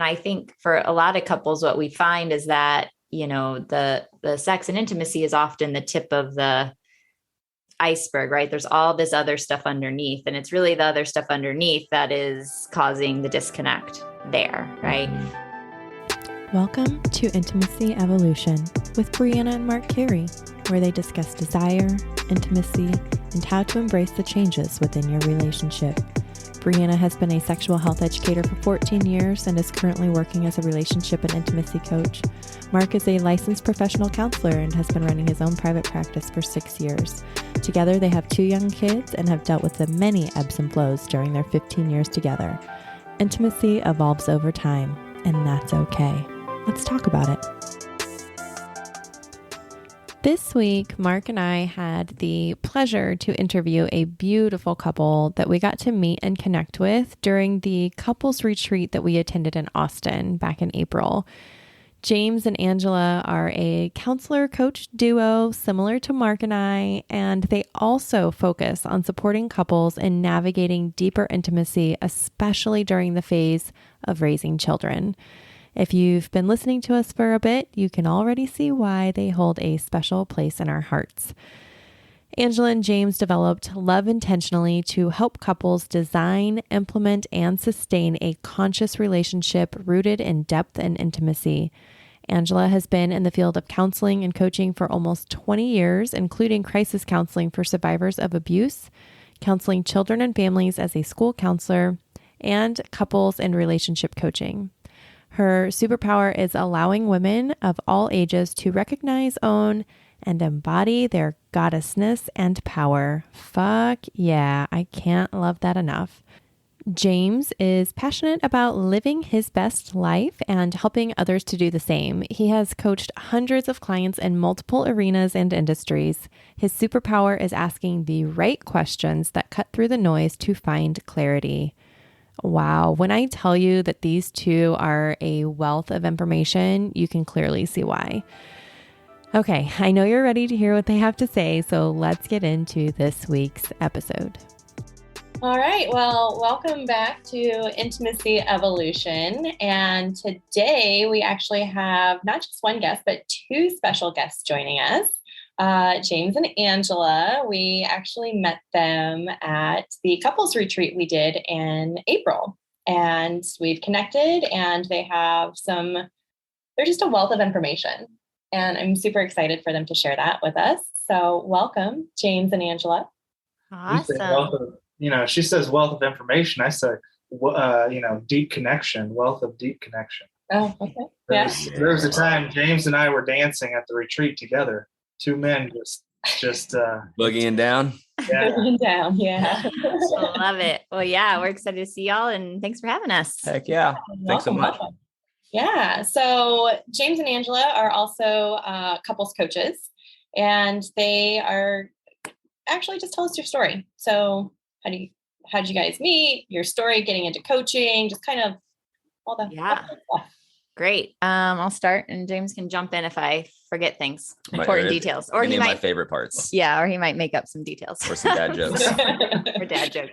I think for a lot of couples, what we find is that, the sex and intimacy is often the tip of the iceberg, right? There's all this other stuff underneath, and it's really the other stuff underneath that is causing the disconnect there, right? Welcome to Intimacy Evolution with Brianna and Mark Bri, where they discuss desire, intimacy, and how to embrace the changes within your relationship. Brianna has been a sexual health educator for 14 years and is currently working as a relationship and intimacy coach. Mark is a licensed professional counselor and has been running his own private practice for 6 years. Together, they have 2 young kids and have dealt with the many ebbs and flows during their 15 years together. Intimacy evolves over time, and that's okay. Let's talk about it. This week, Mark and I had the pleasure to interview a beautiful couple that we got to meet and connect with during the couples retreat that we attended in Austin back in April. James and Angela are a counselor coach duo similar to Mark and I, and they also focus on supporting couples in navigating deeper intimacy, especially during the phase of raising children. If you've been listening to us for a bit, you can already see why they hold a special place in our hearts. Angela and James developed Love Intentionally to help couples design, implement, and sustain a conscious relationship rooted in depth and intimacy. Angela has been in the field of counseling and coaching for almost 20 years, including crisis counseling for survivors of abuse, counseling children and families as a school counselor, and couples and relationship coaching. Her superpower is allowing women of all ages to recognize, own, and embody their goddessness and power. Fuck yeah, I can't love that enough. James is passionate about living his best life and helping others to do the same. He has coached hundreds of clients in multiple arenas and industries. His superpower is asking the right questions that cut through the noise to find clarity. Wow. When I tell you that these two are a wealth of information, you can clearly see why. Okay, I know you're ready to hear what they have to say, so let's get into this week's episode. All right. Well, welcome back to Intimacy Evolution. And today we actually have not just one guest, but 2 special guests joining us. James and Angela. We actually met them at the couples retreat we did in April, and we've connected, and they're just a wealth of information, and I'm super excited for them to share that with us. So welcome, James and Angela. Awesome. She says wealth of information. I say, deep connection, wealth of deep connection. Oh, okay. There was a time James and I were dancing at the retreat together. 2 men just boogieing down. Yeah. Boogieing down, yeah. I love it. Well, yeah, we're excited to see y'all, and thanks for having us. Heck yeah. Thanks so much. Welcome. Yeah. So James and Angela are also couples coaches, and they are actually just tell us your story. So how did you guys meet? Your story, getting into coaching, just kind of all that stuff. Great. I'll start, and James can jump in if I forget things, important details, or my favorite parts. Yeah, or he might make up some details or some dad jokes. or dad jokes.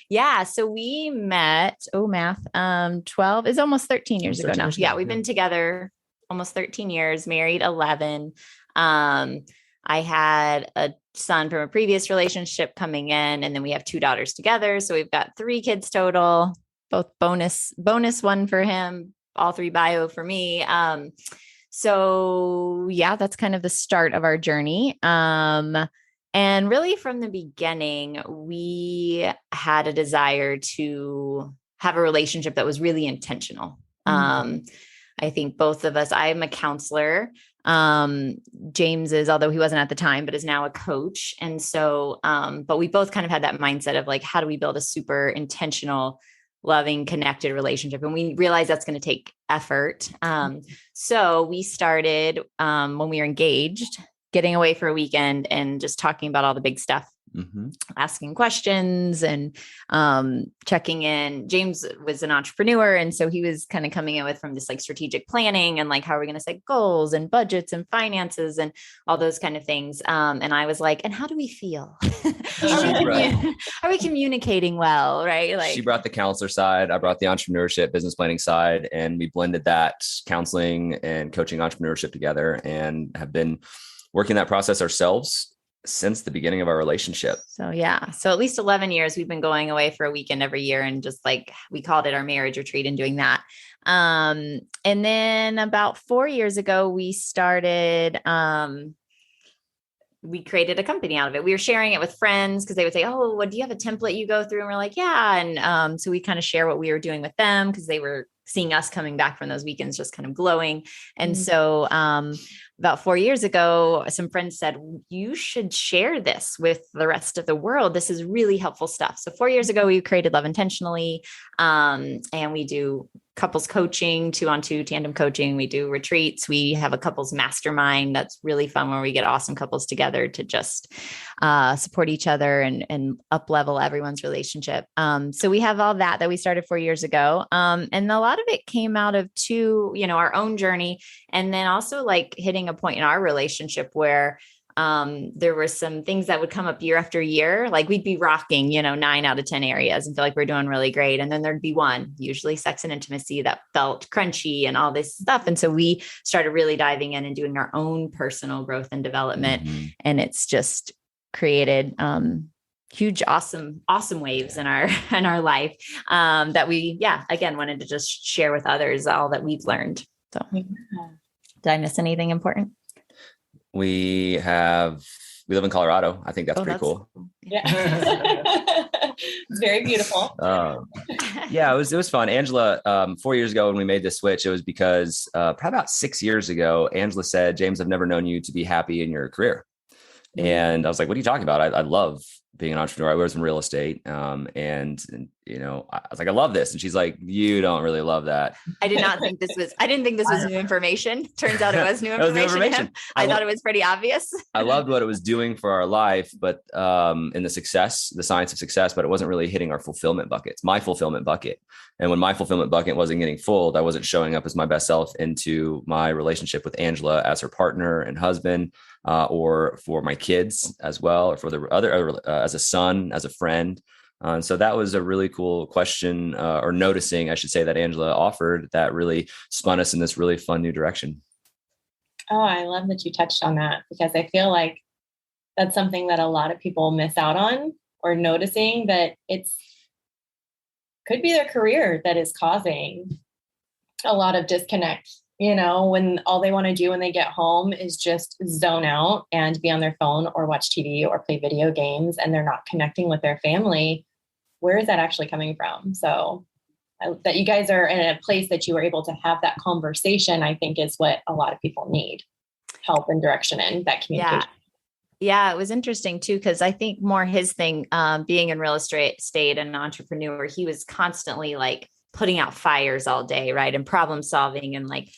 Yeah. So we met. 12 is almost 13 years ago now. Yeah, we've been together almost 13 years. Married 11. I had a son from a previous relationship coming in, and then we have 2 daughters together. So we've got 3 kids total. Both bonus 1 for him, all 3 bio for me. So yeah, that's kind of the start of our journey. And really from the beginning, we had a desire to have a relationship that was really intentional. I think both of us, I'm a counselor. James is, although he wasn't at the time, but is now a coach. And so, but we both kind of had that mindset of like, how do we build a super intentional, loving, connected relationship? And we realized that's going to take effort. So we started, when we were engaged, getting away for a weekend and just talking about all the big stuff asking questions and checking in. James was an entrepreneur. And so he was kind of coming in with from this like strategic planning and like, how are we going to set goals and budgets and finances and all those kind of things. And I was like, and how do we feel? Are we communicating well? Right. Like she brought the counselor side. I brought the entrepreneurship, business planning side, and we blended that counseling and coaching entrepreneurship together and have been working that process ourselves since the beginning of our relationship. So at least 11 years we've been going away for a weekend every year and just like we called it our marriage retreat and doing that. And then about 4 years ago we started we created a company out of it. We were sharing it with friends because they would say, oh, what do you have a template you go through? And we're like, yeah. And so we kind of share what we were doing with them because they were seeing us coming back from those weekends, just kind of glowing. And so about 4 years ago, some friends said, you should share this with the rest of the world. This is really helpful stuff. So 4 years ago, we created Love Intentionally. And we do couples coaching, 2-on-2 tandem coaching. We do retreats. We have a couples mastermind. That's really fun where we get awesome couples together to just support each other and up level everyone's relationship. So we have all that we started 4 years ago. And a lot of it came out of our own journey. And then also like hitting a point in our relationship where there were some things that would come up year after year. Like we'd be rocking, 9 out of 10 areas and feel like we're doing really great. And then there'd be one, usually sex and intimacy, that felt crunchy and all this stuff. And so we started really diving in and doing our own personal growth and development. And it's just created, huge, awesome waves in our life, that we, again, wanted to just share with others all that we've learned. So did I miss anything important? We live in Colorado. I think that's pretty cool. Yeah. It's very beautiful. Yeah, it was fun. Angela, 4 years ago when we made this switch, it was because probably about 6 years ago, Angela said, James, I've never known you to be happy in your career. And I was like, what are you talking about? I love being an entrepreneur. I was in real estate. And I was like, I love this. And she's like, you don't really love that. I didn't think this was new information. Turns out it was new information. I thought it was pretty obvious. I loved what it was doing for our life, but in the science of success, but it wasn't really hitting our fulfillment buckets, my fulfillment bucket. And when my fulfillment bucket wasn't getting full, I wasn't showing up as my best self into my relationship with Angela as her partner and husband, or for my kids as well, or for the other, as a son, as a friend. So that was a really cool question, or noticing, I should say, that Angela offered that really spun us in this really fun new direction. Oh, I love that you touched on that, because I feel like that's something that a lot of people miss out on, or noticing that could be their career that is causing a lot of disconnect. When all they want to do when they get home is just zone out and be on their phone or watch TV or play video games, and they're not connecting with their family. Where is that actually coming from? So that you guys are in a place that you are able to have that conversation, I think is what a lot of people need help and direction in, that communication. Yeah, it was interesting too, because I think more his thing, being in real estate and an entrepreneur, he was constantly like putting out fires all day, right? And problem solving, and like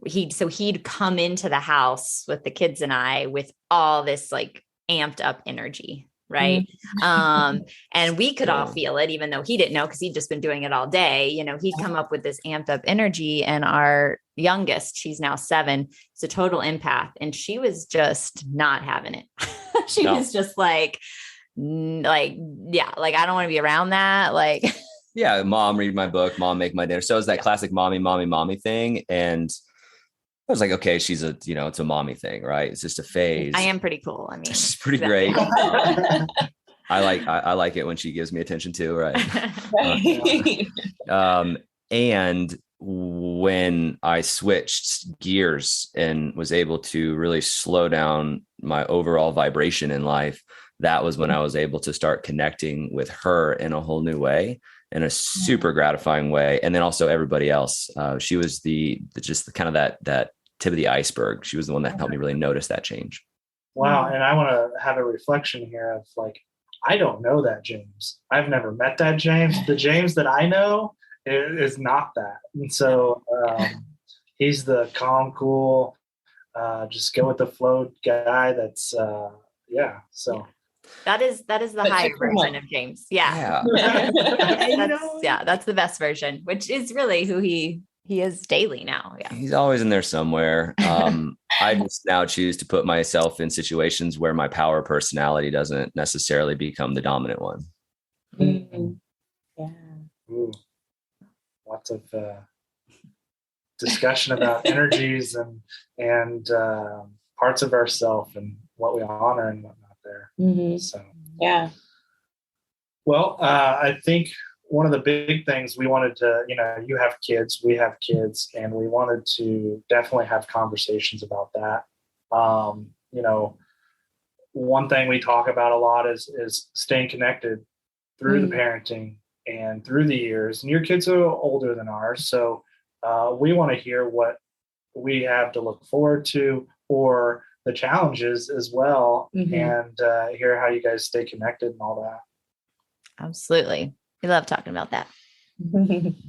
he'd come into the house with the kids and I with all this like amped up energy. Right. And we could all feel it, even though he didn't know, because he'd just been doing it all day. He'd come up with this amped up energy, and our youngest, she's now 7, is a total empath. And she was just not having it. She was just like, I don't want to be around that. Like, yeah, mom, read my book, mom, make my dinner. So it's that classic mommy thing. And I was like, okay, she's it's a mommy thing, right? It's just a phase. I am pretty cool. I mean, she's pretty great. I like it when she gives me attention too, right? And when I switched gears and was able to really slow down my overall vibration in life, that was when I was able to start connecting with her in a whole new way, in a super gratifying way. And then also everybody else. She was just kind of that tip of the iceberg. She was the one that helped me really notice that change. Wow. And I want to have a reflection here of like, I don't know that James. I've never met that James. The James that I know is not that. And so he's the calm, cool, just go with the flow guy. That's, so. That is the But higher 6 version of James. Yeah. That's the best version, which is really who he is daily now. Yeah. He's always in there somewhere. I just now choose to put myself in situations where my power personality doesn't necessarily become the dominant one. Mm-hmm. Yeah. Ooh, lots of discussion about energies and parts of ourself and what we honor and whatnot there. Mm-hmm. So yeah. Well, I think one of the big things we wanted to, you have kids, we have kids, and we wanted to definitely have conversations about that. One thing we talk about a lot is staying connected through the parenting and through the years. And your kids are older than ours, so we want to hear what we have to look forward to or the challenges as well, and hear how you guys stay connected and all that. Absolutely. We love talking about that.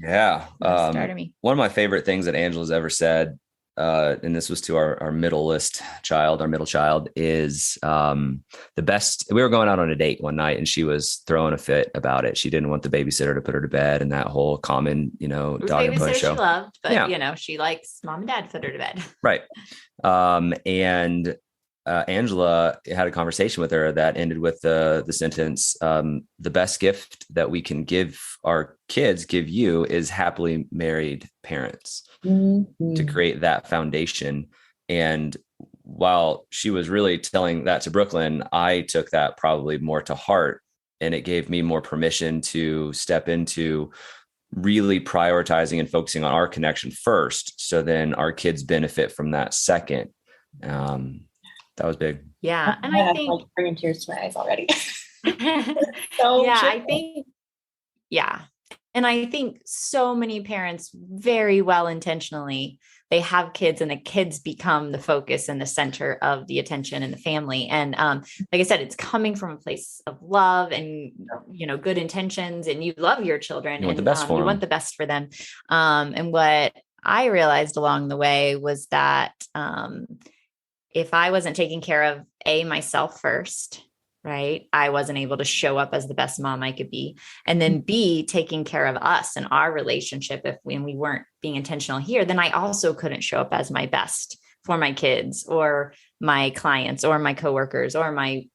Yeah. One of my favorite things that Angela's ever said, and this was to our middle child, is the best. We were going out on a date one night and she was throwing a fit about it. She didn't want the babysitter to put her to bed, and that whole common, dog and pony show. She loved, but she likes mom and dad to put her to bed. Right. And Angela had a conversation with her that ended with the sentence, the best gift that we can give our kids, give you, is happily married parents, to create that foundation. And while she was really telling that to Brooklyn, I took that probably more to heart, and it gave me more permission to step into really prioritizing and focusing on our connection first. So then our kids benefit from that second. That was big. Yeah. And I think like bringing tears to my eyes already. And I think so many parents very well intentionally, they have kids and the kids become the focus and the center of the attention in the family. And like I said, it's coming from a place of love and, good intentions, and you love your children. You want the best for them. You want the best for them. And what I realized along the way was that if I wasn't taking care of myself first, right, I wasn't able to show up as the best mom I could be. And then B, taking care of us and our relationship. When we weren't being intentional here, then I also couldn't show up as my best for my kids or my clients or my coworkers or my,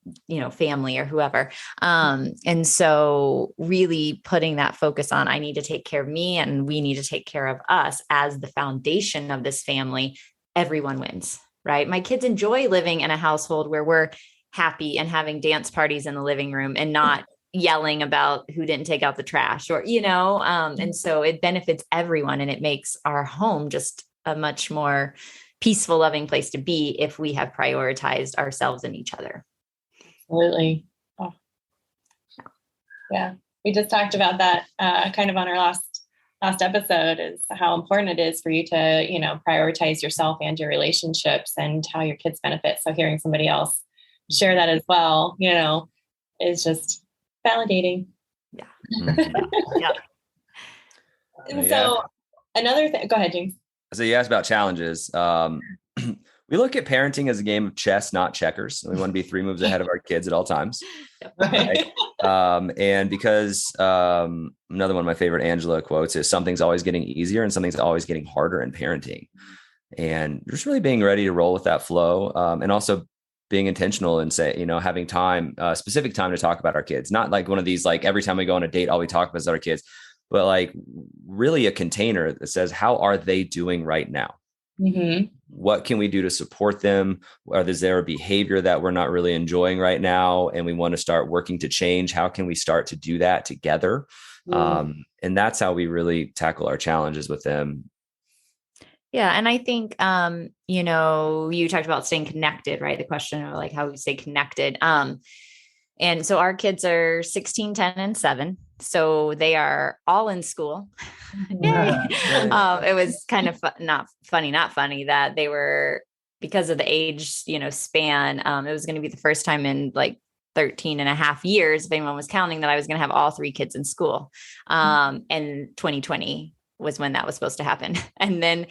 family or whoever. And so really putting that focus on, I need to take care of me and we need to take care of us as the foundation of this family. Everyone wins. Right. My kids enjoy living in a household where we're happy and having dance parties in the living room and not yelling about who didn't take out the trash or, and so it benefits everyone, and it makes our home just a much more peaceful, loving place to be if we have prioritized ourselves and each other. Absolutely. Oh. Yeah. We just talked about that kind of on our last episode, is how important it is for you to, prioritize yourself and your relationships and how your kids benefit. So hearing somebody else share that as well, is just validating. Yeah. Yeah. And so another thing, go ahead, James. So you asked about challenges. We look at parenting as a game of chess, not checkers. We want to be 3 moves ahead of our kids at all times. Right? And because another one of my favorite Angela quotes is, something's always getting easier and something's always getting harder in parenting. And just really being ready to roll with that flow, and also being intentional and say, having time, specific time to talk about our kids, not like one of these, like every time we go on a date, all we talk about is our kids, but like really a container that says, how are they doing right now? Mm-hmm. What can we do to support them? Or is there a behavior that we're not really enjoying right now and we want to start working to change? How can we start to do that together? Mm-hmm. And that's how we really tackle our challenges with them. Yeah. And I think, you talked about staying connected, right? The question of like how we stay connected. And so our kids are 16, 10, and 7. So they are all in school. It was kind of not funny that they were, because of the age, span, it was going to be the first time in like 13 and a half years, if anyone was counting, that I was going to have all 3 kids in school. And 2020 was when that was supposed to happen. And then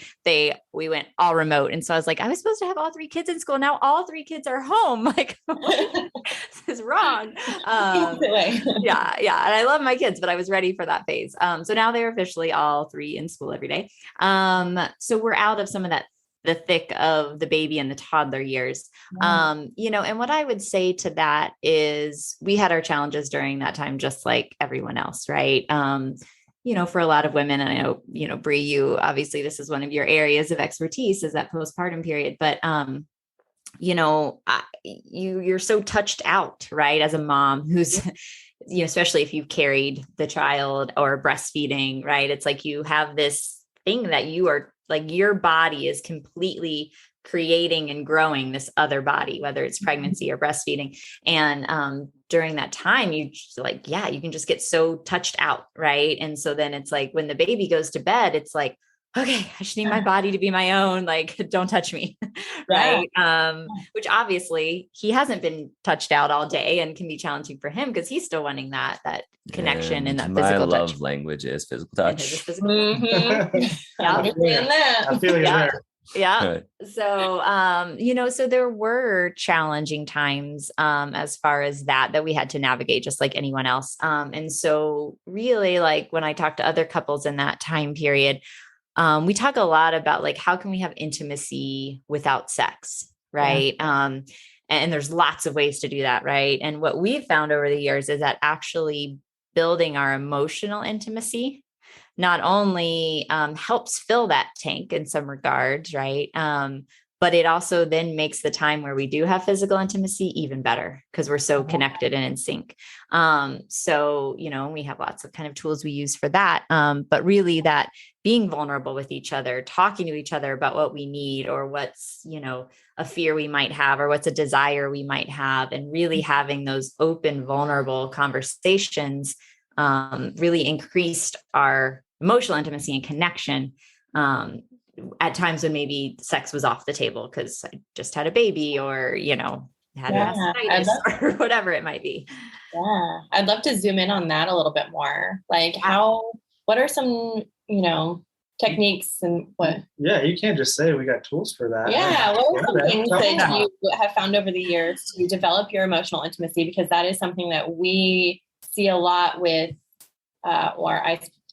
we went all remote. And so I was like, I was supposed to have all 3 kids in school. Now all 3 kids are home. Like, this is wrong. Yeah. And I love my kids, but I was ready for that phase. So now they're officially all 3 in school every day. So we're out of some of that, the thick of the baby and the toddler years. And what I would say to that is we had our challenges during that time, just like everyone else. Right. For a lot of women, and I know, Bri, you, obviously this is one of your areas of expertise, is that postpartum period, but, you're so touched out, right. As a mom who's, especially if you've carried the child or breastfeeding, right. It's like, you have this thing that you are like, your body is completely creating and growing this other body, whether it's pregnancy or breastfeeding. And, during that time, you just you can just get so touched out. Right. And so then it's like, when the baby goes to bed, it's like, okay, I just need my body to be my own. Like, don't touch me. Right. Which obviously he hasn't been touched out all day and can be challenging for him because he's still wanting that connection and that physical touch. My love language is physical touch. I feel you there. Yeah. Right. So, so there were challenging times, as far as that we had to navigate just like anyone else. And so really, like, when I talk to other couples in that time period, we talk a lot about like, how can we have intimacy without sex? Right. Yeah. And there's lots of ways to do that. Right. And what we've found over the years is that actually building our emotional intimacy not only helps fill that tank in some regards, right? But it also then makes the time where we do have physical intimacy even better because we're so connected and in sync. So, we have lots of kind of tools we use for that. But really that being vulnerable with each other, talking to each other about what we need or what's, a fear we might have or what's a desire we might have, and really having those open, vulnerable conversations really increased our emotional intimacy and connection at times when maybe sex was off the table because I just had a baby or, had mastitis or whatever it might be. Yeah. I'd love to zoom in on that a little bit more. Like what are some, techniques and what? Yeah. You can't just say we got tools for that. Yeah. What are some things that you have found over the years to develop your emotional intimacy? Because that is something that we see a lot with, or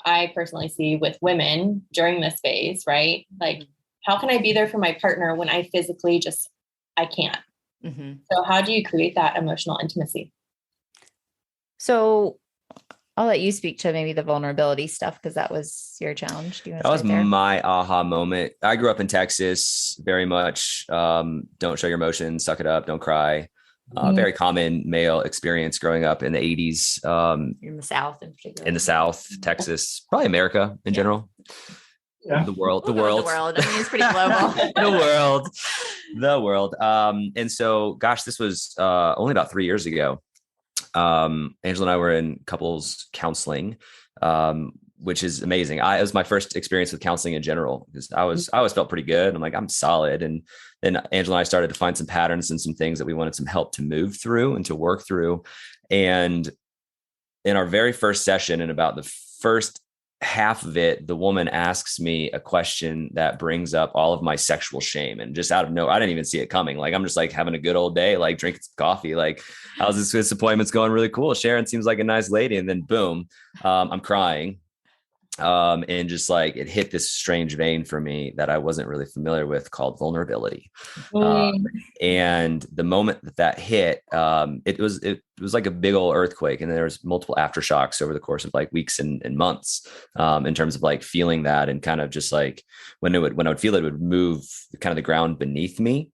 I personally see with women during this phase, right? Like, how can I be there for my partner when I physically I can't? Mm-hmm. So how do you create that emotional intimacy? So I'll let you speak to maybe the vulnerability stuff because that was your challenge. That was my aha moment. I grew up in Texas, very much. Don't show your emotions, suck it up, don't cry. Very common male experience growing up in the 80s. In the South in particular. In the South, Texas, probably America in general. Yeah. The world. I mean, it's pretty global. the world. And so, gosh, this was only about 3 years ago. Angela and I were in couples counseling, which is amazing. It was my first experience with counseling in general because I always felt pretty good. I'm like, I'm solid. And then Angela and I started to find some patterns and some things that we wanted some help to move through and to work through. And in our very first session, in about the first half of it, the woman asks me a question that brings up all of my sexual shame. And just out of I didn't even see it coming. Like, I'm just like having a good old day, like drinking some coffee. Like, how's this appointment's going? Really cool. Sharon seems like a nice lady. And then boom, I'm crying. And just like it hit this strange vein for me that I wasn't really familiar with called vulnerability. And the moment that hit, it was like a big old earthquake. And there was multiple aftershocks over the course of like weeks and months, in terms of like feeling that and kind of just like when I would feel it would move kind of the ground beneath me.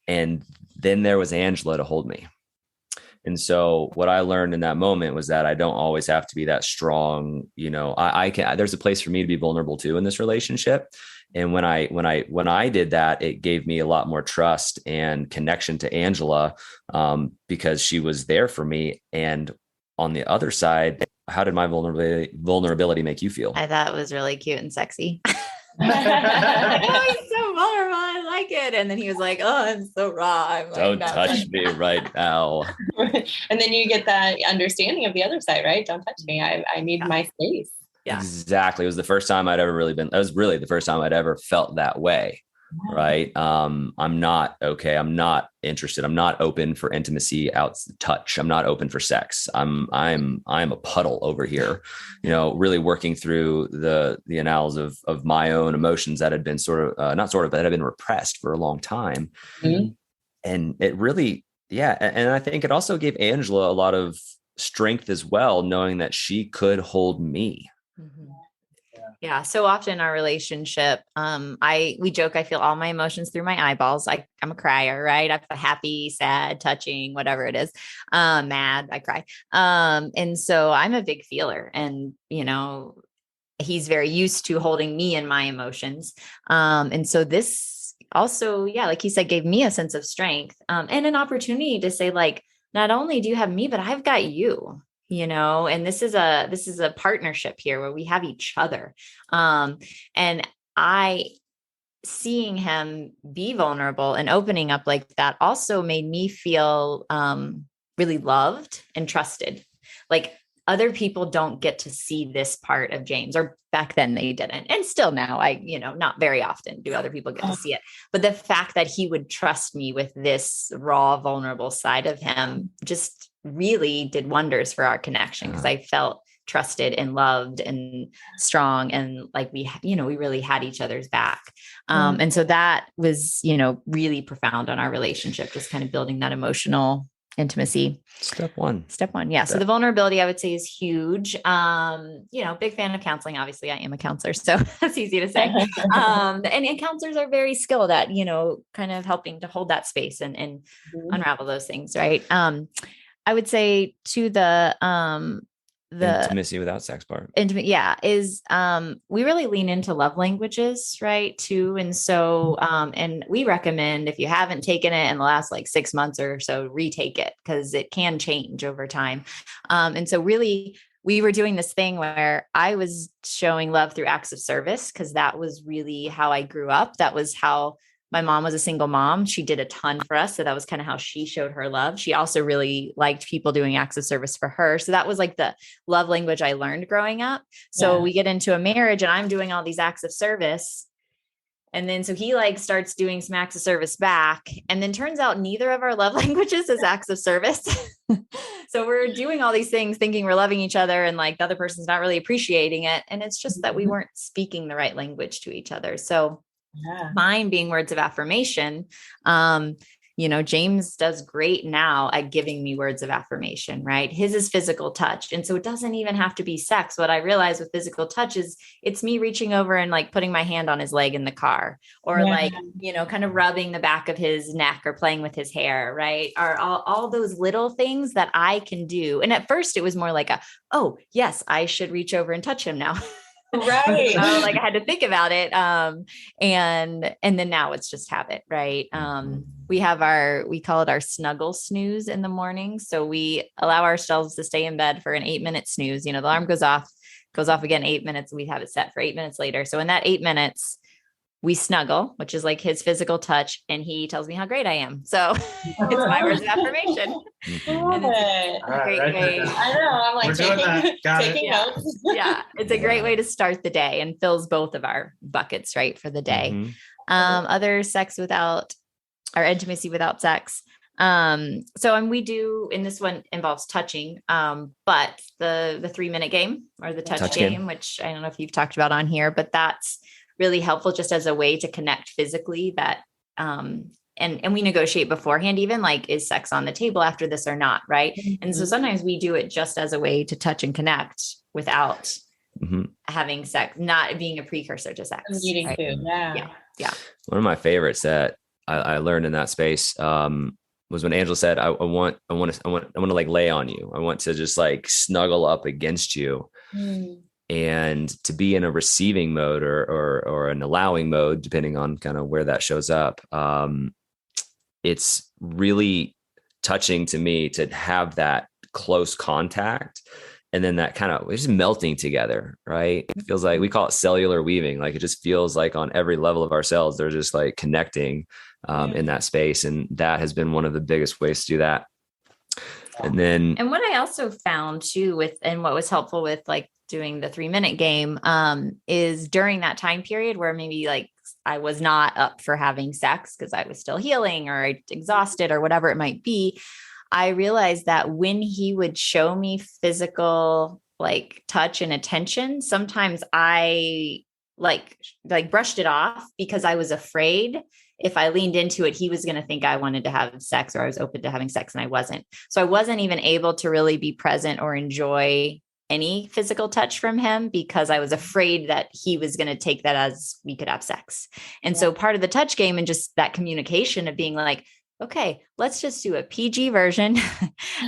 And then there was Angela to hold me. And so what I learned in that moment was that I don't always have to be that strong. I can, there's a place for me to be vulnerable too in this relationship. And when I did that, it gave me a lot more trust and connection to Angela, because she was there for me. And on the other side, how did my vulnerability make you feel? I thought it was really cute and sexy. Oh, he's so vulnerable. I like it. And then he was like, "Oh, I'm so raw." I'm like, don't touch me right now. And then you get that understanding of the other side, right? Don't touch me. I need my space. Exactly. It was the first time I'd ever really been, that was really the first time I'd ever felt that way. Right. I'm not okay. I'm not interested. I'm not open for intimacy out touch. I'm not open for sex. I'm a puddle over here, really working through the annals of my own emotions that had been not sort of, that had been repressed for a long time. Mm-hmm. And it really, and I think it also gave Angela a lot of strength as well, knowing that she could hold me. Mm-hmm. Yeah. So often in our relationship, we joke, I feel all my emotions through my eyeballs. I'm a crier, right? I'm happy, sad, touching, whatever it is. Mad, I cry. And so I'm a big feeler, and, he's very used to holding me in my emotions. And so this also, like he said, gave me a sense of strength, and an opportunity to say, like, not only do you have me, but I've got you. And this is a partnership here where we have each other. And seeing him be vulnerable and opening up like that also made me feel, really loved and trusted. Like, other people don't get to see this part of James, or back then they didn't. And still now not very often do other people get to see it. But the fact that he would trust me with this raw, vulnerable side of him just really did wonders for our connection, because I felt trusted and loved and strong, and like we really had each other's back. And so that was, really profound on our relationship, just kind of building that emotional intimacy. Step one. Yeah. So the vulnerability, I would say, is huge. Big fan of counseling. Obviously I am a counselor, so that's easy to say. And counselors are very skilled at, kind of helping to hold that space and unravel those things. Right. I would say to the intimacy without sex part. Intimate, is we really lean into love languages, right, too. And so and we recommend, if you haven't taken it in the last 6 months or so, retake it, because it can change over time. And so really, we were doing this thing where I was showing love through acts of service, because that was really how I grew up. That was how my mom was a single mom. She did a ton for us. So that was kind of how she showed her love. She also really liked people doing acts of service for her. So that was like the love language I learned growing up. So we get into a marriage and I'm doing all these acts of service. And then so he starts doing some acts of service back. And then turns out neither of our love languages is acts of service. So we're doing all these things thinking we're loving each other, and the other person's not really appreciating it. And it's just that we weren't speaking the right language to each other. So mine being words of affirmation. James does great now at giving me words of affirmation, right? His is physical touch. And so it doesn't even have to be sex. What I realized with physical touch is it's me reaching over and putting my hand on his leg in the car, or kind of rubbing the back of his neck, or playing with his hair, right? Are all those little things that I can do. And at first it was more like oh yes, I should reach over and touch him now. Right. I had to think about it. And then now it's just habit, right? We call it our snuggle snooze in the morning. So we allow ourselves to stay in bed for an 8-minute snooze. The alarm goes off again, 8 minutes. We have it set for 8 minutes later. So in that 8 minutes, we snuggle, which is his physical touch. And he tells me how great I am. So it's my words of affirmation. I love it. Great way. I know. I'm taking notes. Yeah. It's a great way to start the day, and fills both of our buckets, right, for the day. Mm-hmm. Other sex without, or intimacy without sex. We do, and this one involves touching, but the 3-minute game, or the touch game, which I don't know if you've talked about on here, but that's really helpful just as a way to connect physically. That, and we negotiate beforehand, even is sex on the table after this or not. Right. Mm-hmm. And so sometimes we do it just as a way to touch and connect without having sex, not being a precursor to sex. Eating food. Yeah. One of my favorites that I learned in that space, was when Angela said, I want to lay on you. I want to just snuggle up against you. And to be in a receiving mode or an allowing mode, depending on kind of where that shows up. It's really touching to me to have that close contact, and then that kind of, it's just melting together, right? It feels like, we call it cellular weaving. It just feels like on every level of our cells, they're just connecting in that space. And that has been one of the biggest ways to do that. And then, and what I also found too and what was helpful with like doing the 3-minute game, is during that time period where maybe like I was not up for having sex because I was still healing or exhausted or whatever it might be. I realized that when he would show me physical like touch and attention, sometimes I like brushed it off because I was afraid if I leaned into it, he was going to think I wanted to have sex or I was open to having sex and I wasn't. So I wasn't even able to really be present or enjoy any physical touch from him because I was afraid that he was going to take that as we could have sex. And so part of the touch game and just that communication of being like, okay, let's just do a PG version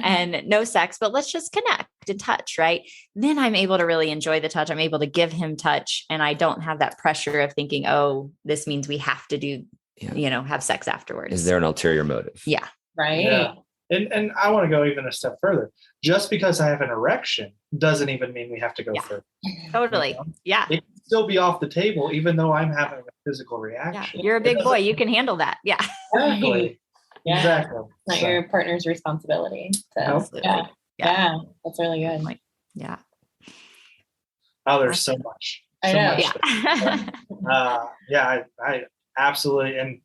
and no sex, but let's just connect and touch, right? Then I'm able to really enjoy the touch. I'm able to give him touch and I don't have that pressure of thinking, oh, this means we have to do, have sex afterwards. Is there an ulterior motive? Yeah. Right. Yeah. And I want to go even a step further. Just because I have an erection doesn't even mean we have to go further. Totally. Yeah. It can still be off the table, even though I'm having a physical reaction. Yeah. You're a big boy. You can handle that. Yeah. Exactly. Yeah. Exactly. Not your partner's responsibility. So, Absolutely. Yeah. That's really good. Yeah. Oh, there's so much. I know. I absolutely. And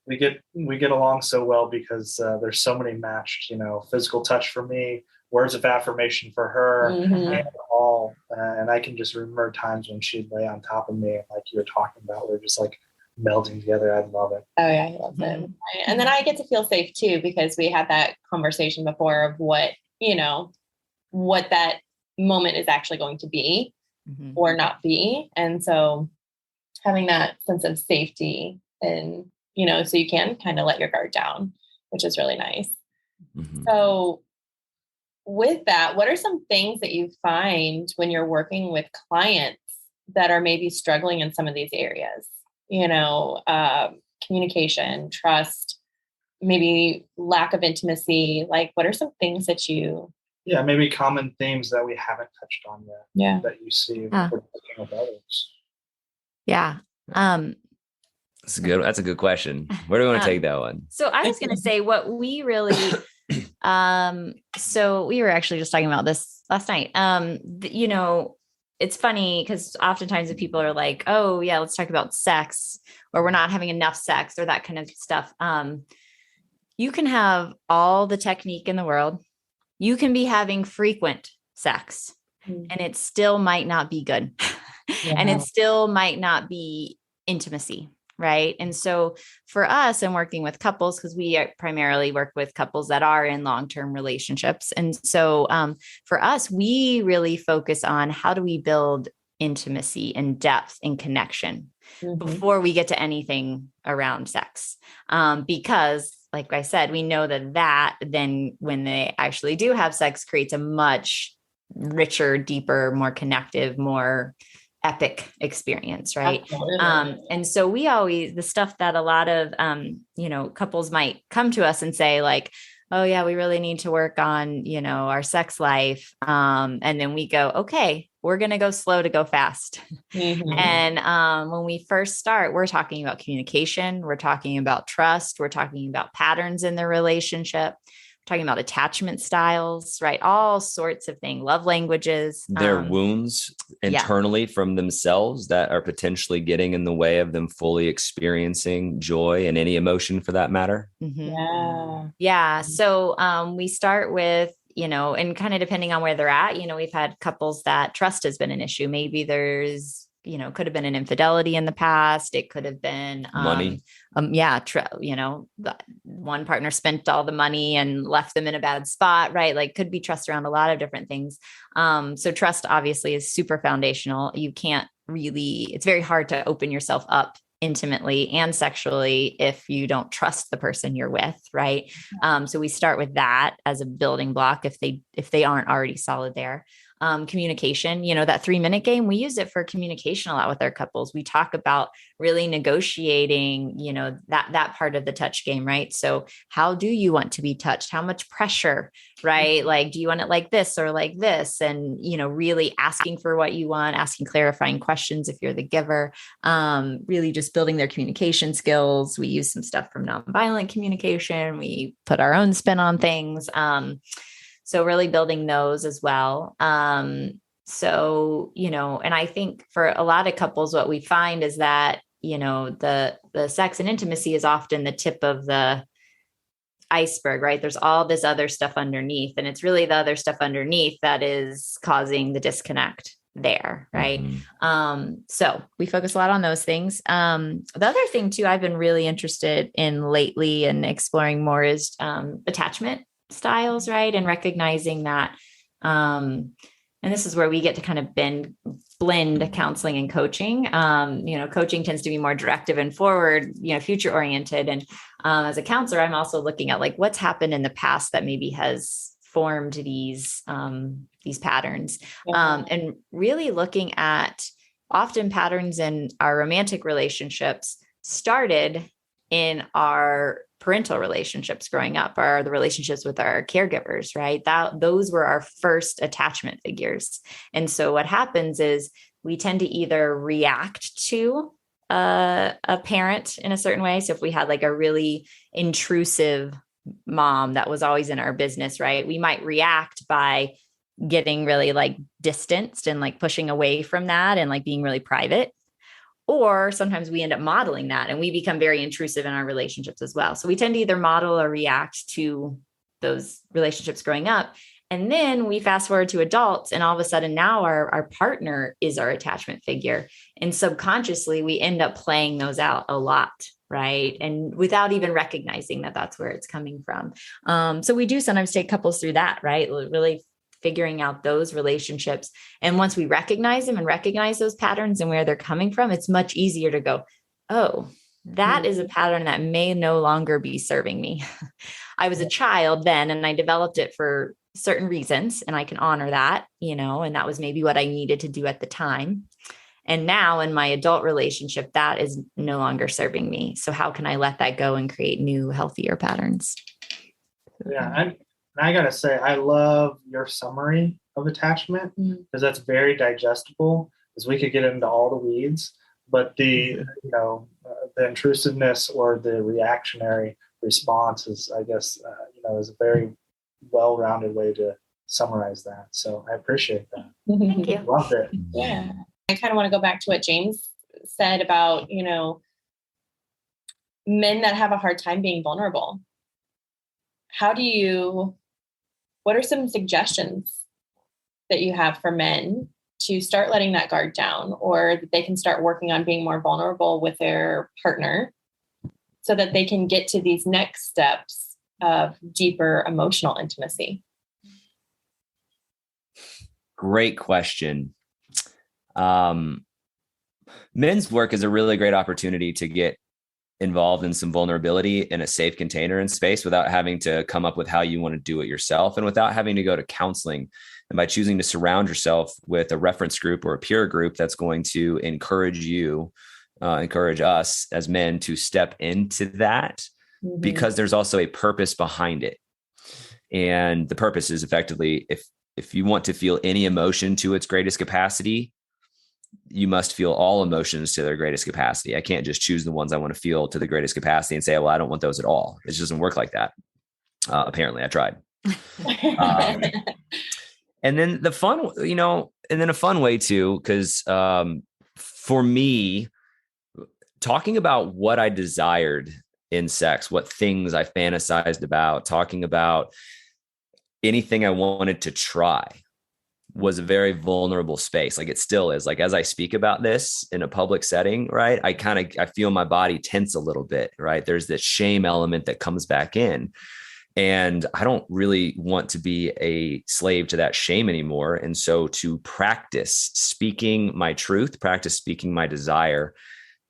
we get along so well because there's so many matched, physical touch for me, words of affirmation for her, and all. And I can just remember times when she'd lay on top of me, and like you were talking about, we're just like melding together. I love it. Oh yeah, I love it. And then I get to feel safe too because we had that conversation before of what that moment is actually going to be or not be, and so having that sense of safety and so you can kind of let your guard down, which is really nice. So with that, what are some things that you find when you're working with clients that are maybe struggling in some of these areas? Communication, trust, maybe lack of intimacy. Like, what are some things that you... Yeah, maybe common themes that we haven't touched on yet. Yeah. That you see when we're talking with others. Yeah. That's a good question. Where do we want to take that one? So I was going to say what we really, so we were actually just talking about this last night. It's funny because oftentimes the people are like, oh yeah, let's talk about sex, or we're not having enough sex, or that kind of stuff. You can have all the technique in the world. You can be having frequent sex and it still might not be good. And it still might not be intimacy. Right. And so for us and working with couples, because we primarily work with couples that are in long-term relationships. And so for us, we really focus on how do we build intimacy and depth and connection before we get to anything around sex. Because like I said, we know that then when they actually do have sex creates a much richer, deeper, more connective, more epic experience. Right. And so the stuff that a lot of, couples might come to us and say like, oh yeah, we really need to work on, our sex life. And then we go, okay, we're going to go slow to go fast. And when we first start, we're talking about communication. We're talking about trust. We're talking about patterns in the relationship. Talking about attachment styles, right? All sorts of things, love languages. Their wounds internally from themselves that are potentially getting in the way of them fully experiencing joy and any emotion for that matter. Yeah. So we start with, and kind of depending on where they're at, we've had couples that trust has been an issue. Maybe there's, could have been an infidelity in the past. It could have been money. One partner spent all the money and left them in a bad spot, right? Like could be trust around a lot of different things. So trust obviously is super foundational. You can't really, it's very hard to open yourself up intimately and sexually if you don't trust the person you're with, right? So we start with that as a building block if they aren't already solid there. Communication, that 3-minute game, we use it for communication a lot with our couples. We talk about really negotiating, that part of the touch game, right? So how do you want to be touched? How much pressure, right? Like, do you want it like this or like this? And, really asking for what you want, asking clarifying questions if you're the giver, really just building their communication skills. We use some stuff from nonviolent communication. We put our own spin on things. So really building those as well. So, and I think for a lot of couples, what we find is that, the sex and intimacy is often the tip of the iceberg, right? There's all this other stuff underneath, and it's really the other stuff underneath that is causing the disconnect there, right? So we focus a lot on those things. The other thing too, I've been really interested in lately and exploring more is attachment styles, right? And recognizing that, and this is where we get to kind of blend counseling and coaching. Coaching tends to be more directive and forward, future oriented. And as a counselor, I'm also looking at like what's happened in the past that maybe has formed these patterns, and really looking at often patterns in our romantic relationships started in our parental relationships growing up, or the relationships with our caregivers, right? Those were our first attachment figures. And so what happens is we tend to either react to a parent in a certain way. So if we had like a really intrusive mom that was always in our business, right? We might react by getting really like distanced and like pushing away from that and like being really private. Or sometimes we end up modeling that and we become very intrusive in our relationships as well. So we tend to either model or react to those relationships growing up. And then we fast forward to adults, and all of a sudden now our partner is our attachment figure. And subconsciously, we end up playing those out a lot, right? And without even recognizing that that's where it's coming from. So we do sometimes take couples through that, right? Really figuring out those relationships. And once we recognize them and recognize those patterns and where they're coming from, it's much easier to go, oh, that is a pattern that may no longer be serving me. I was a child then, and I developed it for certain reasons, and I can honor that, and that was maybe what I needed to do at the time. And now in my adult relationship, that is no longer serving me. So how can I let that go and create new, healthier patterns? Yeah. And I got to say, I love your summary of attachment because that's very digestible, because we could get into all the weeds, but the intrusiveness or the reactionary response is, I guess, is a very well-rounded way to summarize that. So I appreciate that. Thank you. Love it. Yeah. I kind of want to go back to what James said about, men that have a hard time being vulnerable. What are some suggestions that you have for men to start letting that guard down, or that they can start working on being more vulnerable with their partner so that they can get to these next steps of deeper emotional intimacy? Great question. Men's work is a really great opportunity to get involved in some vulnerability in a safe container and space without having to come up with how you want to do it yourself, and without having to go to counseling. And by choosing to surround yourself with a reference group or a peer group that's going to encourage us as men to step into that, because there's also a purpose behind it. And the purpose is effectively, if you want to feel any emotion to its greatest capacity, you must feel all emotions to their greatest capacity. I can't just choose the ones I want to feel to the greatest capacity and say, well, I don't want those at all. It just doesn't work like that. Apparently I tried. And then a fun way too, because for me, talking about what I desired in sex, what things I fantasized about, talking about anything I wanted to try, was a very vulnerable space. Like it still is. Like as I speak about this in a public setting, right, I feel my body tense a little bit, right? There's this shame element that comes back in. And I don't really want to be a slave to that shame anymore. And so to practice speaking my truth, practice speaking my desire.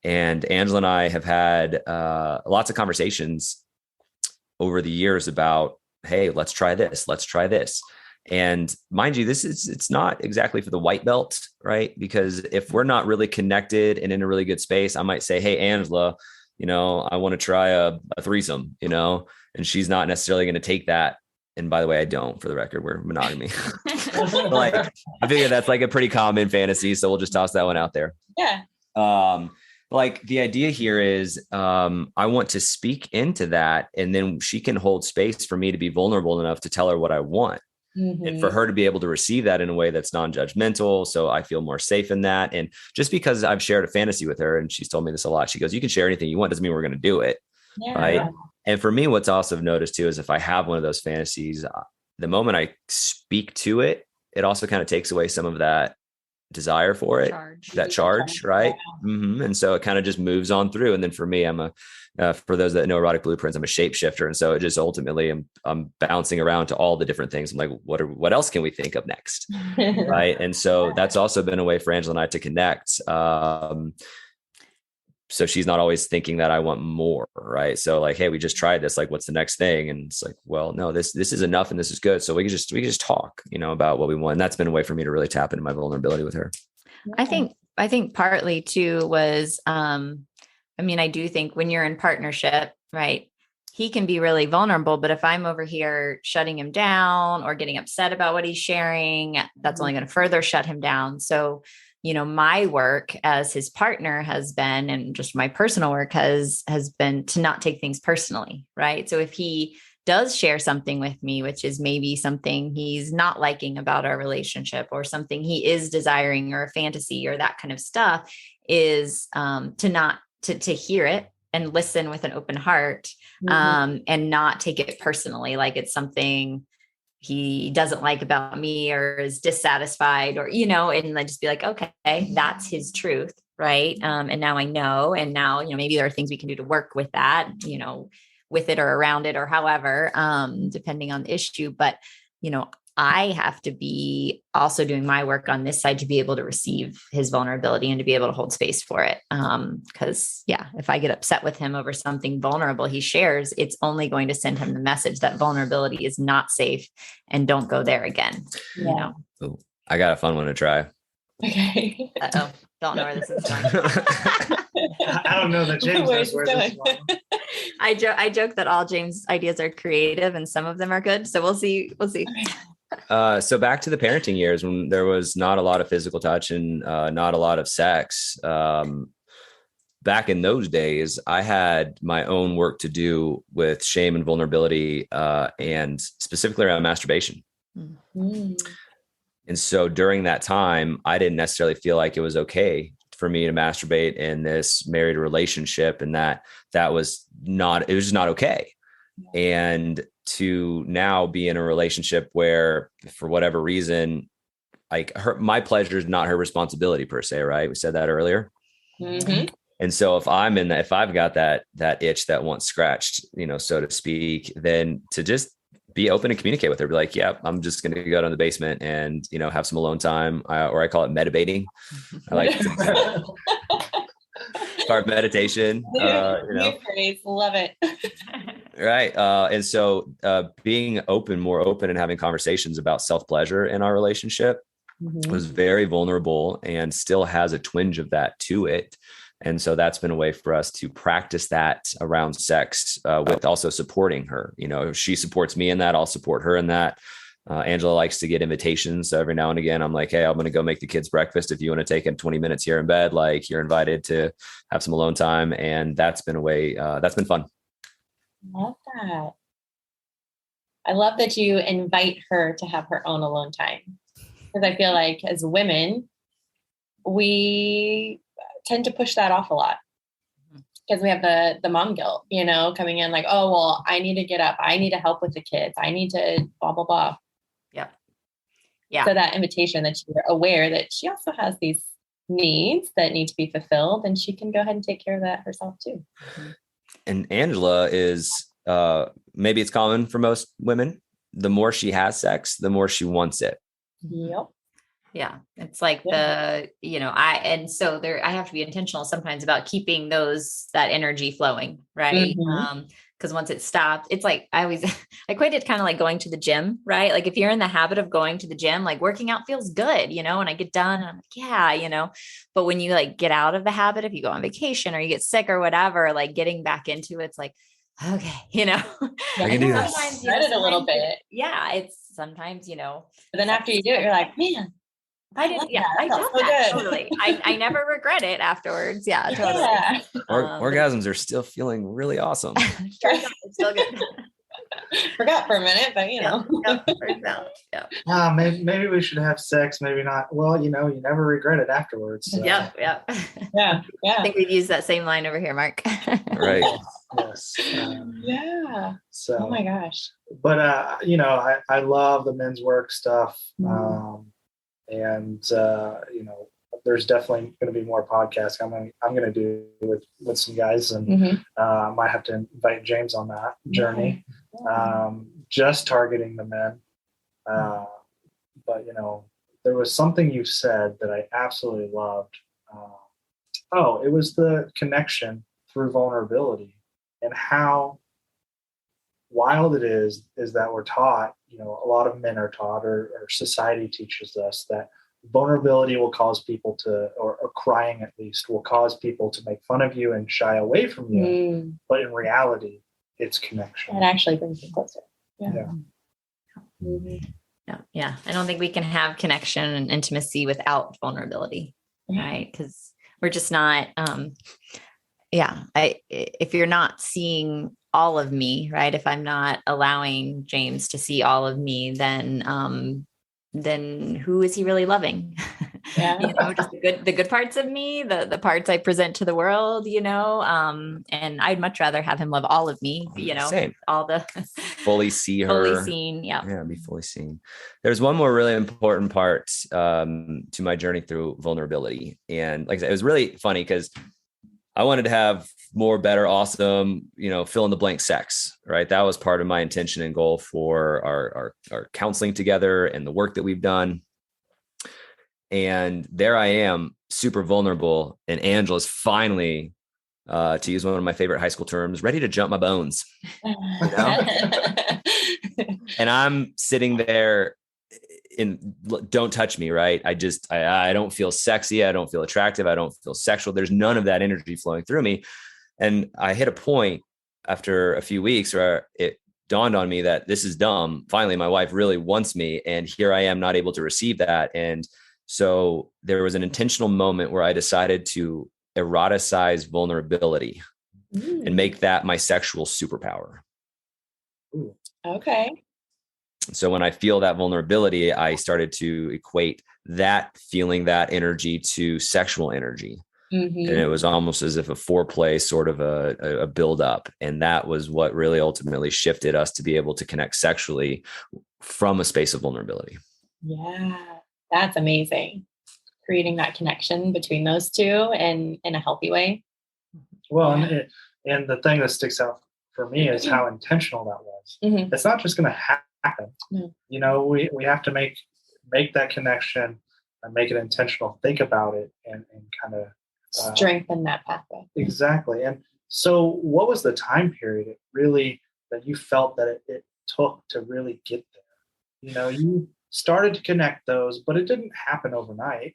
And Angela and I have had lots of conversations over the years about, hey, let's try this. Let's try this. And mind you, it's not exactly for the white belt, right? Because if we're not really connected and in a really good space, I might say, hey, Angela, I want to try a threesome, and she's not necessarily going to take that. And by the way, I don't, for the record, we're monogamy. Like, I figure that's like a pretty common fantasy. So we'll just toss that one out there. Yeah. Like the idea here is, I want to speak into that, and then she can hold space for me to be vulnerable enough to tell her what I want. And for her to be able to receive that in a way that's non-judgmental. So I feel more safe in that. And just because I've shared a fantasy with her, and she's told me this a lot, she goes, you can share anything you want, doesn't mean we're going to do it. Yeah. Right. And for me, what's also noticed too, is if I have one of those fantasies, the moment I speak to it, it also kind of takes away some of that desire for it, that charge. Right. Yeah. And so it kind of just moves on through. And then for me, for those that know erotic blueprints, I'm a shapeshifter. And so it just ultimately I'm bouncing around to all the different things. I'm like, what else can we think of next? Right. And so that's also been a way for Angela and I to connect. So she's not always thinking that I want more. Right. So like, hey, we just tried this, like, what's the next thing? And it's like, well, no, this is enough. And this is good. So we can just talk, about what we want. And that's been a way for me to really tap into my vulnerability with her. I think partly too was, I do think when you're in partnership, right, he can be really vulnerable, but if I'm over here shutting him down or getting upset about what he's sharing, that's only going to further shut him down. So, my work as his partner has been, and just my personal work has been to not take things personally. Right. So if he does share something with me, which is maybe something he's not liking about our relationship or something he is desiring or a fantasy or that kind of stuff, is to hear it and listen with an open heart, and not take it personally. Like it's something he doesn't like about me or is dissatisfied or, and I just be like, okay, that's his truth. Right. And now I know, and now, maybe there are things we can do to work with that, with it or around it or however, depending on the issue. But, I have to be also doing my work on this side to be able to receive his vulnerability and to be able to hold space for it. Because if I get upset with him over something vulnerable he shares, it's only going to send him the message that vulnerability is not safe and don't go there again. Ooh, I got a fun one to try. Okay. Uh-oh. Don't know where this is going. I don't know that James knows where this is going. I joke that all James' ideas are creative and some of them are good. So we'll see. So back to the parenting years when there was not a lot of physical touch and not a lot of sex. Back in those days, I had my own work to do with shame and vulnerability, and specifically around masturbation. Mm. And so during that time, I didn't necessarily feel like it was okay for me to masturbate in this married relationship, and that was not, it was just not okay. And to now be in a relationship where, for whatever reason, like my pleasure is not her responsibility per se, right? We said that earlier. Mm-hmm. And so if I've got that itch that wants scratched, so to speak, then to just be open and communicate with her, be like, yeah, I'm just going to go down to the basement and, have some alone time, or I call it meditating. I like to start meditation. New phrase, love it. Right. And so being more open and having conversations about self-pleasure in our relationship was very vulnerable and still has a twinge of that to it. And so that's been a way for us to practice that around sex, with also supporting her. If she supports me in that, I'll support her in that. Angela likes to get invitations. So every now and again, I'm like, hey, I'm going to go make the kids breakfast. If you want to take 20 minutes here in bed, like, you're invited to have some alone time. And that's been a way, that's been fun. Love that. I love that you invite her to have her own alone time, because I feel like as women, we tend to push that off a lot because we have the mom guilt, coming in like, oh, well, I need to get up. I need to help with the kids. I need to blah, blah, blah. Yep. Yeah. So that invitation that you're aware that she also has these needs that need to be fulfilled, and she can go ahead and take care of that herself too. And Angela is, maybe it's common for most women, the more she has sex, the more she wants it. Yep. Yeah. It's like I have to be intentional sometimes about keeping that energy flowing. Right. Because once it stops, it's like, I equate it kind of like going to the gym, right? Like if you're in the habit of going to the gym, like working out feels good, and I get done and I'm like, yeah, but when you like get out of the habit, if you go on vacation or you get sick or whatever, like getting back into it's like, okay, I can do this. Sometimes it a little bit. Yeah. It's sometimes, but then after you do it, you're like, man, I did that. Totally. I never regret it afterwards. Yeah, totally. Yeah. Orgasms are still feeling really awesome. Still good. Forgot for a minute, but maybe we should have sex, maybe not. Well, you never regret it afterwards. So. Yeah. I think we've used that same line over here, Mark. Right. Yes. So. Oh my gosh. But I love the men's work stuff, and there's definitely going to be more podcasts I'm going to do with some guys, and I might have to invite James on that journey. Just targeting the men. But there was something you said that I absolutely loved. It was the connection through vulnerability, and how wild it is that we're taught, a lot of men are taught, or society teaches us, that vulnerability will cause people to, or crying at least, will cause people to make fun of you and shy away from you. But in reality, it's connection. It actually brings you closer. Yeah. I don't think we can have connection and intimacy without vulnerability, right? Because we're just not, if you're not seeing all of me, right? If I'm not allowing James to see all of me, then who is he really loving? Just the good parts of me, the parts I present to the world, and I'd much rather have him love all of me, Same. all the fully see her, fully seen. Yeah. Be fully seen. There's one more really important part to my journey through vulnerability. And like I said, it was really funny because I wanted to have more, better, awesome, fill in the blank sex, right? That was part of my intention and goal for our counseling together and the work that we've done. And there I am, super vulnerable. And Angela's finally, to use one of my favorite high school terms, ready to jump my bones. And I'm sitting there in don't touch me, right? I don't feel sexy. I don't feel attractive. I don't feel sexual. There's none of that energy flowing through me. And I hit a point after a few weeks where it dawned on me that this is dumb. Finally, my wife really wants me. And here I am not able to receive that. And so there was an intentional moment where I decided to eroticize vulnerability and make that my sexual superpower. Okay. So when I feel that vulnerability, I started to equate that feeling, that energy, to sexual energy. And it was almost as if a foreplay, sort of a build up. And that was what really ultimately shifted us to be able to connect sexually from a space of vulnerability. Yeah, that's amazing. Creating that connection between those two and in a healthy way. Well, and the thing that sticks out for me is how intentional that was. It's not just going to happen. We have to make that connection and make it intentional, think about it, and kind of strengthen that pathway. Exactly. And so what was the time period that you felt that it took to really get there? You started to connect those, but it didn't happen overnight.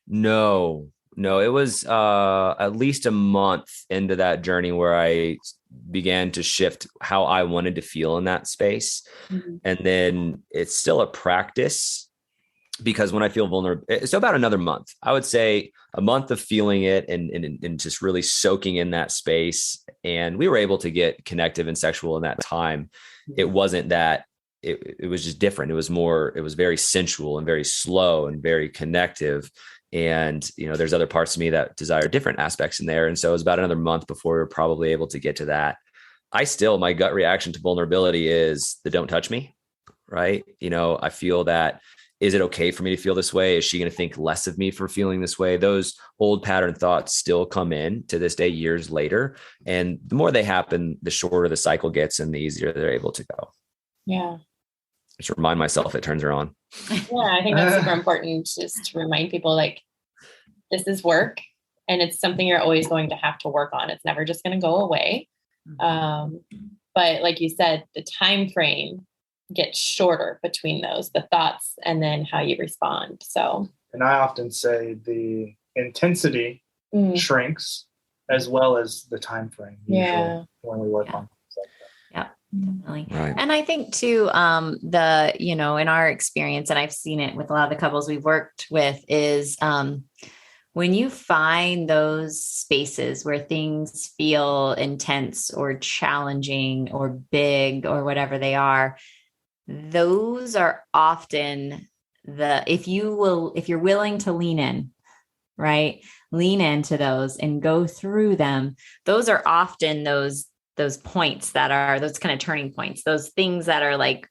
No, it was at least a month into that journey where I began to shift how I wanted to feel in that space. And then it's still a practice, because when I feel vulnerable, it's about another month. I would say a month of feeling it and just really soaking in that space. And we were able to get connective and sexual in that time. It wasn't that it was just different. It was very sensual and very slow and very connective. And, there's other parts of me that desire different aspects in there. And so it was about another month before we were probably able to get to that. My gut reaction to vulnerability is the don't touch me, right? I feel that, is it okay for me to feel this way? Is she going to think less of me for feeling this way? Those old pattern thoughts still come in to this day, years later. And the more they happen, the shorter the cycle gets and the easier they're able to go. Yeah. Just remind myself it turns her on. Yeah, I think that's super important, just to remind people, this is work, and it's something you're always going to have to work on. It's never just going to go away. But like you said, the time frame gets shorter between the thoughts and then how you respond. So, and I often say the intensity shrinks as well as the time frame. Usually when we work on things like that. Definitely. Right. And I think too, in our experience, and I've seen it with a lot of the couples we've worked with, is when you find those spaces where things feel intense or challenging or big or whatever they are, those are often if you're willing to lean in, right? Lean into those and go through them. Those are often those points that are those kind of turning points, those things that are like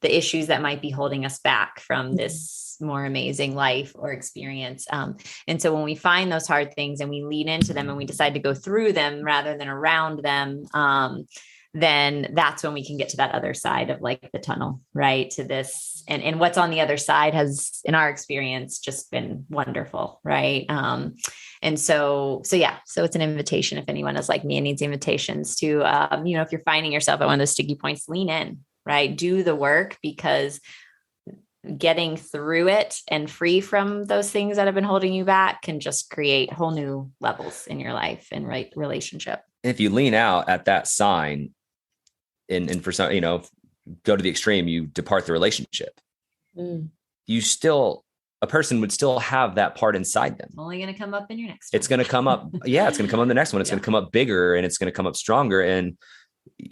the issues that might be holding us back from this more amazing life or experience. And so when we find those hard things and we lean into them and we decide to go through them rather than around them, then that's when we can get to that other side of like the tunnel, right? To this, and what's on the other side has, in our experience, just been wonderful, right? And so it's an invitation. If anyone is like me and needs invitations to, if you're finding yourself at one of those sticky points, lean in, right? Do the work, because getting through it and free from those things that have been holding you back can just create whole new levels in your life and relationship. If you lean out at that sign, and for some, go to the extreme, you depart the relationship. A person would still have that part inside them. Only going to come up in your next one. It's going to come up. Yeah, it's going to come on the next one. It's going to come up bigger, and it's going to come up stronger. And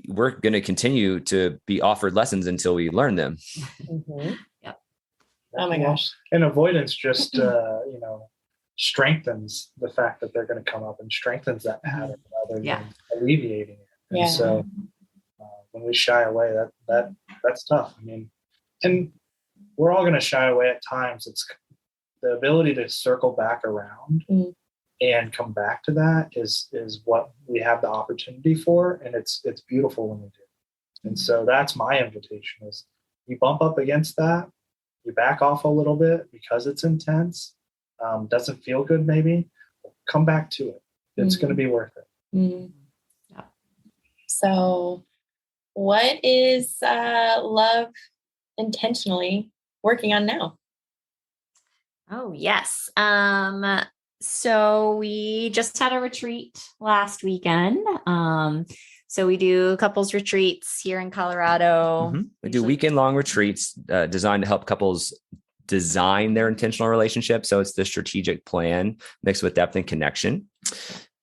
we're going to continue to be offered lessons until we learn them. Mm-hmm. Yep. Oh my gosh. And avoidance just, strengthens the fact that they're going to come up, and strengthens that pattern rather than alleviating it. And so when we shy away, that's tough. I mean, and we're all going to shy away at times. It's the ability to circle back around and come back to that is what we have the opportunity for. And it's beautiful when we do. And so that's my invitation is you bump up against that, you back off a little bit because it's intense, doesn't feel good, maybe come back to it. It's going to be worth it. Mm-hmm. Yeah. So what is Love intentionally working on now? Oh, yes. So we just had a retreat last weekend. So we do couples retreats here in Colorado. Mm-hmm. We do weekend-long retreats designed to help couples design their intentional relationship. So it's the strategic plan mixed with depth and connection.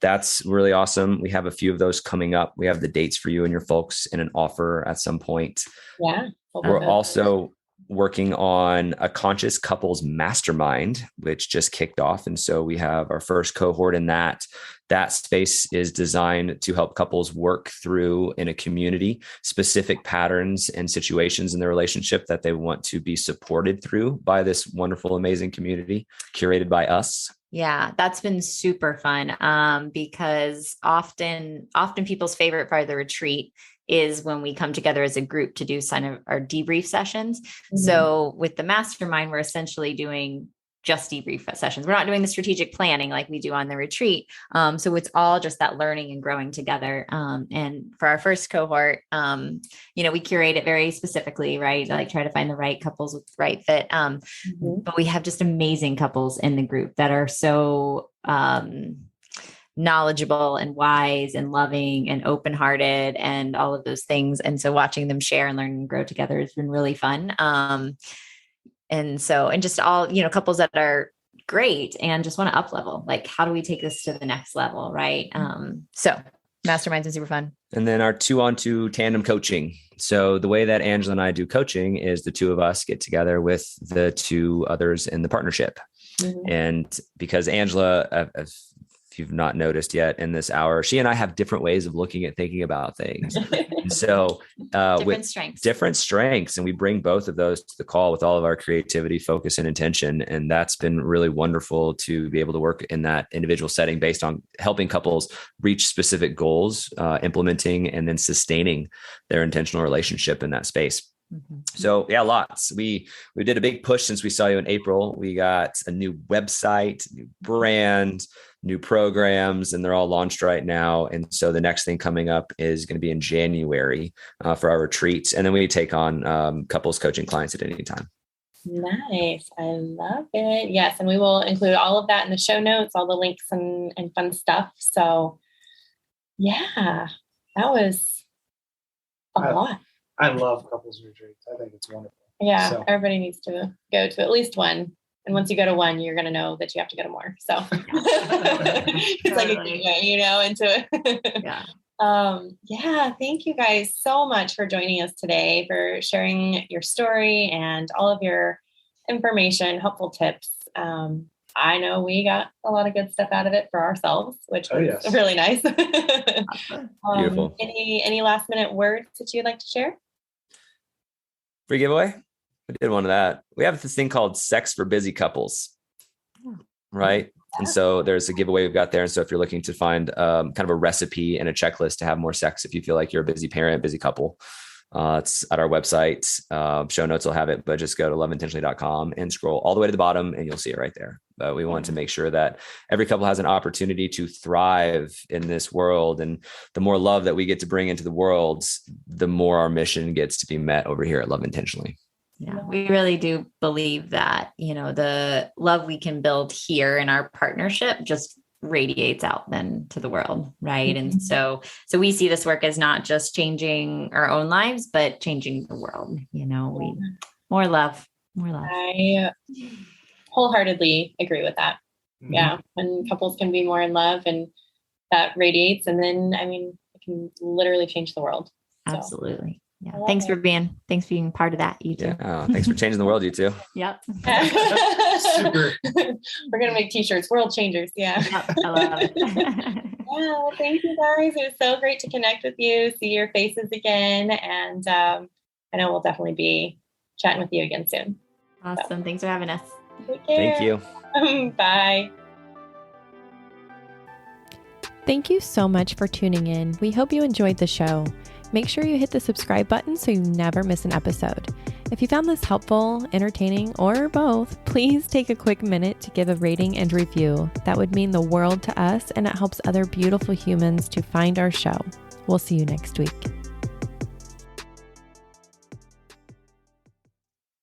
That's really awesome. We have a few of those coming up. We have the dates for you and your folks in an offer at some point. Yeah. We're also working on a conscious couples mastermind, which just kicked off. And so we have our first cohort in that. That space is designed to help couples work through in a community specific patterns and situations in their relationship that they want to be supported through by this wonderful, amazing community curated by us. Yeah, that's been super fun because often people's favorite part of the retreat is when we come together as a group to do kind of our debrief sessions. Mm-hmm. So with the mastermind, we're essentially doing just debrief sessions. We're not doing the strategic planning like we do on the retreat. So it's all just that learning and growing together. And for our first cohort, we curate it very specifically, right? Like try to find the right couples with the right fit. But we have just amazing couples in the group that are so knowledgeable and wise and loving and open-hearted and all of those things. And so watching them share and learn and grow together has been really fun. And just all, couples that are great and just want to up level, like, how do we take this to the next level? Right. So masterminds are super fun. And then our 2-on-2 tandem coaching. So the way that Angela and I do coaching is the two of us get together with the two others in the partnership. Mm-hmm. And because Angela, if you've not noticed yet in this hour, she and I have different ways of looking at thinking about things. And so different strengths. And we bring both of those to the call with all of our creativity, focus, and intention. And that's been really wonderful to be able to work in that individual setting based on helping couples reach specific goals, implementing and then sustaining their intentional relationship in that space. Mm-hmm. So yeah, lots. We did a big push since we saw you in April. We got a new website, new brand, new programs, and they're all launched right now. And so the next thing coming up is going to be in January for our retreats. And then we take on couples coaching clients at any time. Nice. I love it. Yes. And we will include all of that in the show notes, all the links and fun stuff. So yeah, that was a lot. I love couples retreats. I think it's wonderful. Yeah, so everybody needs to go to at least one And once you go to one, you're going to know that you have to go to more. So it's like a gateway, into it. Yeah. Thank you guys so much for joining us today, for sharing your story and all of your information, helpful tips. I know we got a lot of good stuff out of it for ourselves, which was really nice. Beautiful. Any last minute words that you'd like to share? Free giveaway. We did one of that. We have this thing called Sex for Busy Couples, right? And so there's a giveaway we've got there. And so if you're looking to find kind of a recipe and a checklist to have more sex, if you feel like you're a busy parent, busy couple, it's at our website. Show notes will have it, but just go to loveintentionally.com and scroll all the way to the bottom and you'll see it right there. But we want to make sure that every couple has an opportunity to thrive in this world. And the more love that we get to bring into the world, the more our mission gets to be met over here at Love Intentionally. Yeah, we really do believe that, the love we can build here in our partnership just radiates out then to the world. Right. Mm-hmm. And so we see this work as not just changing our own lives, but changing the world, more love. I wholeheartedly agree with that. Mm-hmm. Yeah. When couples can be more in love and that radiates, and then, it can literally change the world. Absolutely. Yeah. Thanks for being part of that. You too. Yeah. Thanks for changing the world. You too. Yep. Super. We're going to make t-shirts, world changers. Yeah. Yep, I love it. Yeah. Well, thank you guys. It was so great to connect with you, see your faces again. And I know we'll definitely be chatting with you again soon. Awesome. So. Thanks for having us. Take care. Thank you. Bye. Thank you so much for tuning in. We hope you enjoyed the show. Make sure you hit the subscribe button so you never miss an episode. If you found this helpful, entertaining, or both, please take a quick minute to give a rating and review. That would mean the world to us, and it helps other beautiful humans to find our show. We'll see you next week.